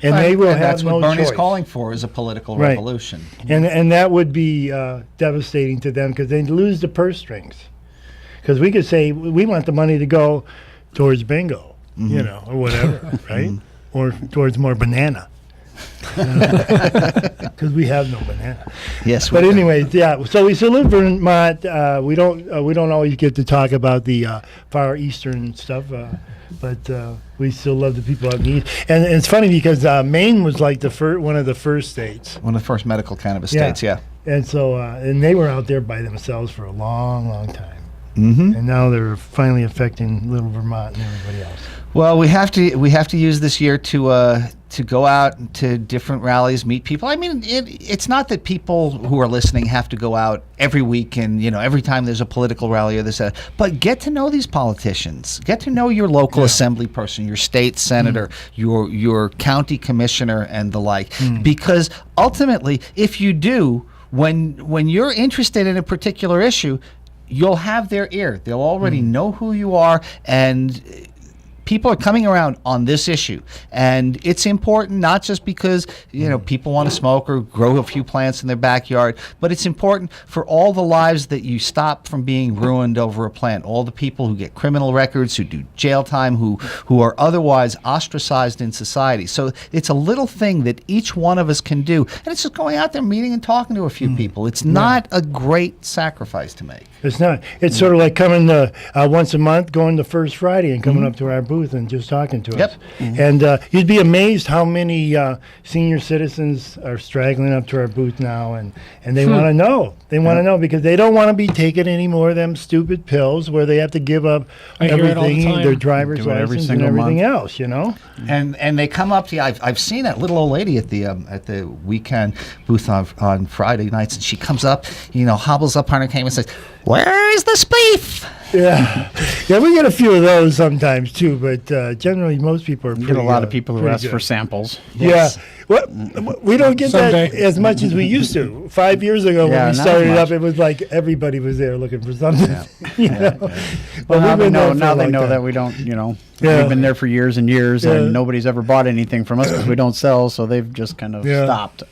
And they will have no choice. That's what Bernie's calling for, is a political revolution. And that would be devastating to them, because they'd lose the purse strings. Because we could say, we want the money to go towards bingo, or whatever, right? Or towards more banana. because we have no banana. Yes, But anyways, yeah. So we still live in Vermont. We don't always get to talk about the far eastern stuff, but we still love the people out in the east. And it's funny because Maine was like one of the first states. one of the first medical cannabis states. Yeah. And so and they were out there by themselves for a long, long time. Mm-hmm. And now they're finally affecting little Vermont and everybody else. Well, we have to use this year to go out to different rallies, meet people. I mean, it's not that people who are listening have to go out every week and every time there's a political rally or this, but get to know these politicians. Get to know your local assembly person, your state senator, your county commissioner, and the like. Because ultimately, if you do, when you're interested in a particular issue, you'll have their ear. They'll already know who you are, and people are coming around on this issue. And it's important not just because, people want to smoke or grow a few plants in their backyard, but it's important for all the lives that you stop from being ruined over a plant. All the people who get criminal records, who do jail time, who are otherwise ostracized in society. So it's a little thing that each one of us can do. And it's just going out there, meeting and talking to a few people. It's not a great sacrifice to make. It's not. It's sort of like coming once a month, going to First Friday and coming up to our booth and just talking to us. And you'd be amazed how many senior citizens are straggling up to our booth now, and they want to know. They want to know because they don't want to be taking any more of them stupid pills where they have to give up everything, their driver's license and everything else, And they come up to you. I've seen that little old lady at the weekend booth on Friday nights, and she comes up, hobbles up on her cane and says, "Where's the spleef?" Yeah, we get a few of those sometimes too, but generally most people are We pretty get a lot of people who pretty ask good. for samples. Yeah, we don't get Someday. that as much as we used to. 5 years ago Yeah, when we not started much. up, it was like everybody was there looking for something. But Well, now we've they been there know. for Now a they long know time. that we don't. Yeah. We've been there for years and years, Yeah. and nobody's ever bought anything from us because we don't sell. So they've just kind of Yeah. stopped.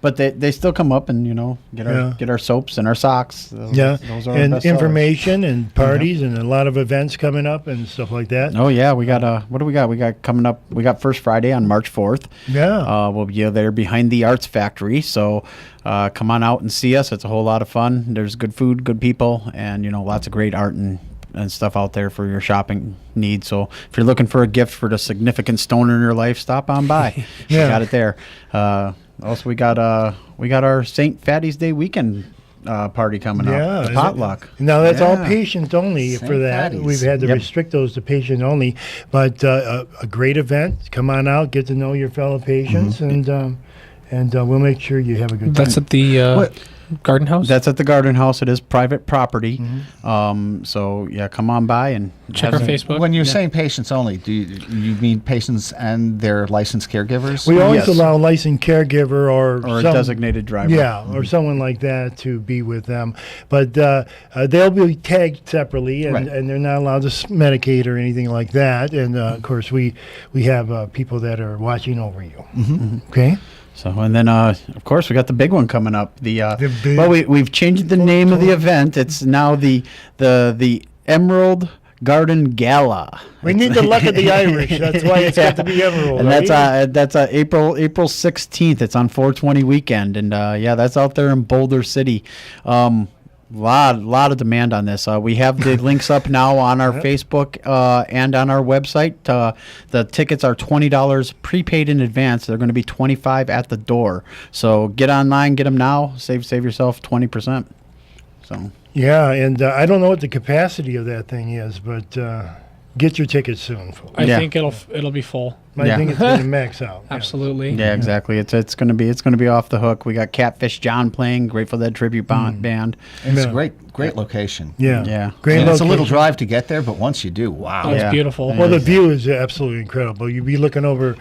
But they still come up and get our soaps and our socks. Those are our and best sellers. information and parties and a lot of events coming up and stuff like that. Oh yeah, we got what do we got? We got coming up. We got First Friday on March 4th. Yeah. We'll be there behind the Arts Factory. So come on out and see us. It's a whole lot of fun. There's good food, good people, and lots of great art and stuff out there for your shopping needs. So if you're looking for a gift for the significant stoner in your life, stop on by. Yeah. We got it there. Also, we got our St. Fatty's Day weekend party coming Yeah, up. The is it- potluck. Now that's all Yeah. patient only St. for that. Patty's. We've had to Yep. restrict those to patient only, but a great event. Come on out, get to know your fellow patients, and we'll make sure you have a good That's time. at the Garden House. That's at the Garden House. It is private property. So yeah, come on by and Check have our some- Facebook. When you're saying patients only, do you mean patients and their licensed caregivers? We always Yes. allow a licensed caregiver or or a some- designated driver. Yeah, or someone like that to be with them. But they'll be tagged separately, and, Right. and they're not allowed to medicate or anything like that. And of course, we have people that are watching over you. Okay. So and then of course we got the big one coming up. The big- Well, we've changed the name of the event. It's now the Emerald Garden Gala. We need the luck of the Irish. That's why it's got to be Emerald. And right? that's April 16th. It's on 420 weekend, and that's out there in Boulder City. Lot of demand on this. We have the links up now on our Facebook and on our website. The tickets are $20 prepaid in advance. They're going to be $25 at the door. So get online, get them now. Save yourself 20%. So Yeah, and I don't know what the capacity of that thing is, but get your tickets soon, folks. I Yeah. think it'll be full. I Yeah. think it's going to max out. Yeah. Absolutely. yeah, exactly. It's going to be off the hook. We got Catfish John playing, Grateful Dead tribute band. It's Yeah. a great location. Yeah. Yeah. Great And it's a little location. drive to get there, but once you do, wow. Oh, it's Yeah. beautiful. Well, the view is absolutely incredible. You'd be looking over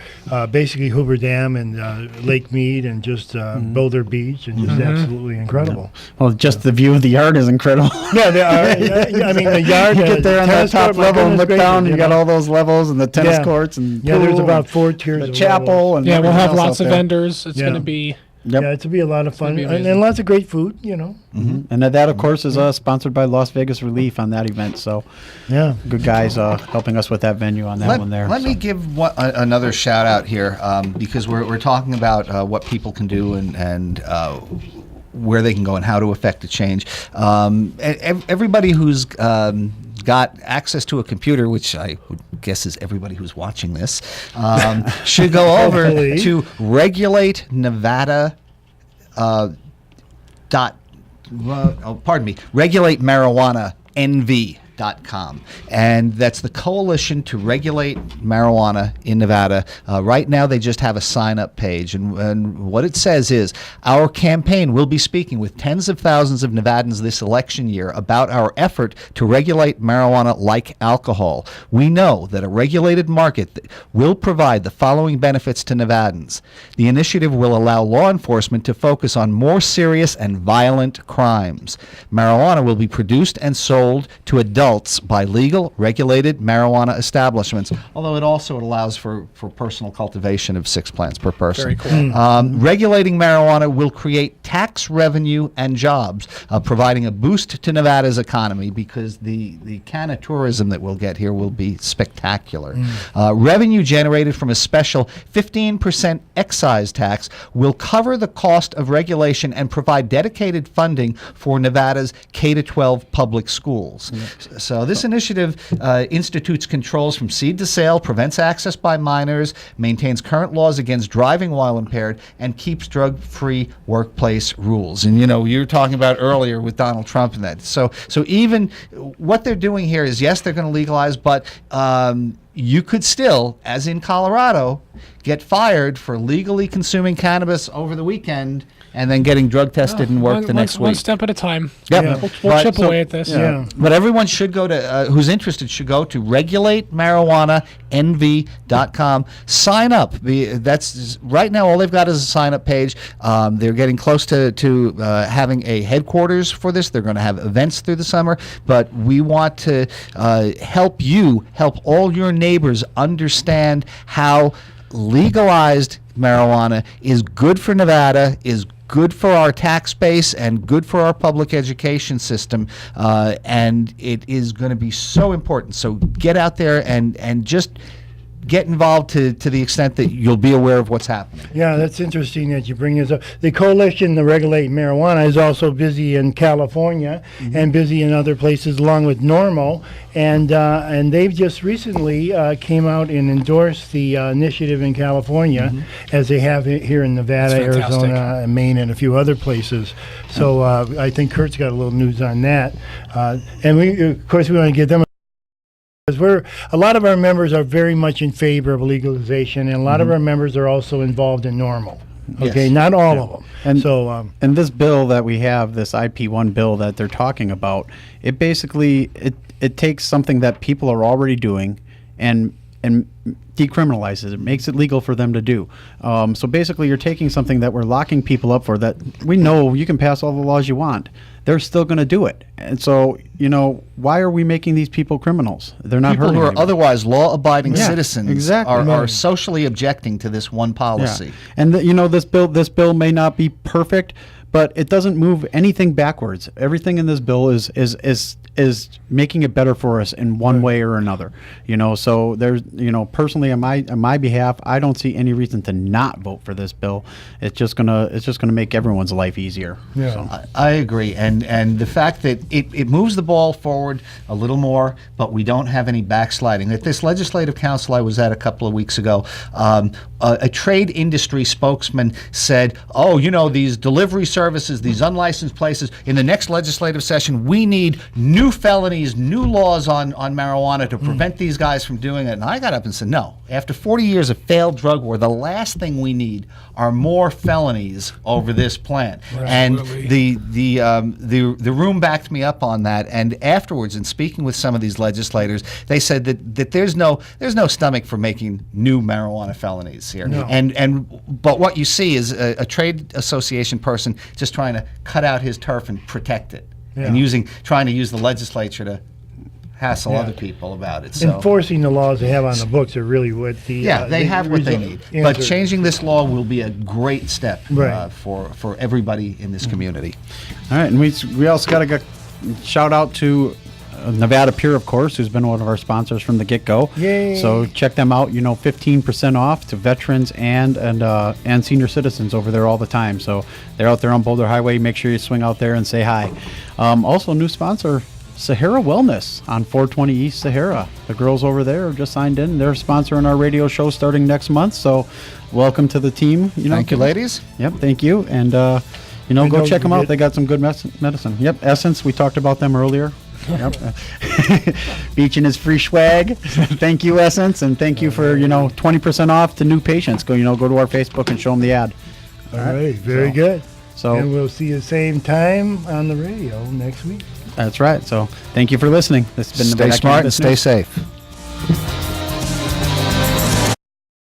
basically Hoover Dam and Lake Mead and just Boulder Beach and just absolutely incredible. Well, just the view of the yard is incredible. Yeah, they are. I mean, the yard. You get there on that tennis top court, my level and goodness look gracious, down. You got know? all those levels and the tennis Yeah. courts and Yeah, there's pool about and 4 tiers the of chapel levels. and Yeah, we'll everything have else lots out of there. vendors. It's Yeah. going to be Yep. Yeah, it's to be a lot of fun be and amazing. lots of great food. You know. And that, of course, is sponsored by Las Vegas Relief on that event. So, Yeah. good guys helping us with that venue on that one there. Let me give another shout out here because we're talking about what people can do and where they can go and how to affect a change. Everybody who's got access to a computer, which I would guess is everybody who's watching this, should go over Hopefully. to Regulate Nevada. Regulate Marijuana NV.com, and that's the coalition to regulate marijuana in Nevada. Right now they just have a sign-up page, and what it says is our campaign will be speaking with tens of thousands of Nevadans this election year about our effort to regulate marijuana like alcohol. We know that a regulated market will provide the following benefits to Nevadans. The initiative will allow law enforcement to focus on more serious and violent crimes. Marijuana will be produced and sold to adults by legal, regulated marijuana establishments, although it also allows for personal cultivation of 6 plants per person. Very cool. Regulating marijuana will create tax revenue and jobs, providing a boost to Nevada's economy because the kind of tourism that we'll get here will be spectacular. Revenue generated from a special 15% excise tax will cover the cost of regulation and provide dedicated funding for Nevada's K-12 public schools. So this initiative institutes controls from seed to sale, prevents access by minors, maintains current laws against driving while impaired, and keeps drug-free workplace rules. And you were talking about earlier with Donald Trump and that. So even what they're doing here is, yes, they're going to legalize, but you could still, as in Colorado, get fired for legally consuming cannabis over the weekend and then getting drug tested and work the next week. One step at a time. Yep. Yeah. We'll chip away at this. Yeah. But everyone should go to, who's interested, should go to regulatemarijuananv.com. Sign up. That's right now, all they've got is a sign-up page. They're getting close to having a headquarters for this. They're going to have events through the summer. But we want to help all your neighbors understand how legalized marijuana is good for Nevada, is good for our tax base, and good for our public education system, and it is going to be so important. So get out there and just get involved to the extent that you'll be aware of what's happening. Yeah, that's interesting that you bring this up. The coalition to regulate marijuana is also busy in California and busy in other places along with NORML, and they've just recently came out and endorsed the initiative in California as they have it here in Nevada, That's fantastic. Arizona, and Maine, and a few other places. So I think Kurt's got a little news on that, and we, of course, we want to give them. Because a lot of our members are very much in favor of legalization, and a lot of our members are also involved in NORML. Okay, Yes. not all of them. And So, and this bill that we have, this IP1 bill that they're talking about, it basically it takes something that people are already doing and decriminalizes it, makes it legal for them to do. So basically, you're taking something that we're locking people up for, that we know you can pass all the laws you want. They're still going to do it. And so, why are we making these people criminals? They're not People hurting who are anyone. otherwise law-abiding Yeah, citizens exactly. are socially objecting to this one policy. And this bill may not be perfect, but it doesn't move anything backwards. Everything in this bill is making it better for us in one way or another. So there's personally on my behalf, I don't see any reason to not vote for this bill. It's just gonna make everyone's life easier. Yeah. So. I agree, and the fact that it moves the ball forward a little more, but we don't have any backsliding. At this legislative council I was at a couple of weeks ago, a trade industry spokesman said, these delivery services, these unlicensed places, in the next legislative session, we need new felonies, new laws on marijuana to prevent these guys from doing it. And I got up and said, no, after 40 years of failed drug war, the last thing we need are more felonies over this plant. And the room backed me up on that. And afterwards, in speaking with some of these legislators, they said that there's no stomach for making new marijuana felonies here. No. But what you see is a trade association person just trying to cut out his turf and protect it. Yeah. And trying to use the legislature to hassle Yeah. other people about it. So. Enforcing the laws they have on the books are really what the They have what they need. But changing this law will be a great step Right. for everybody in this community. All right, and we also got to shout out to Nevada Pure, of course, who's been one of our sponsors from the get-go. Yay. So check them out. 15% off to veterans and senior citizens over there all the time. So they're out there on Boulder Highway. Make sure you swing out there and say hi. Also, new sponsor, Sahara Wellness on 420 East Sahara. The girls over there have just signed in. They're sponsoring our radio show starting next month. So welcome to the team. Thank you, ladies. Yep, thank you. And, go check them out. They got some good medicine. Yep, Essence, we talked about them earlier. Yep. Beach and his free swag. Thank you, Essence, and thank you for 20% off to new patients. Go to our Facebook and show them the ad. All right, very good. So and we'll see you same time on the radio next week. that's right. So thank you for listening. This has been Stay Nevada smart and Cannabis stay News. safe.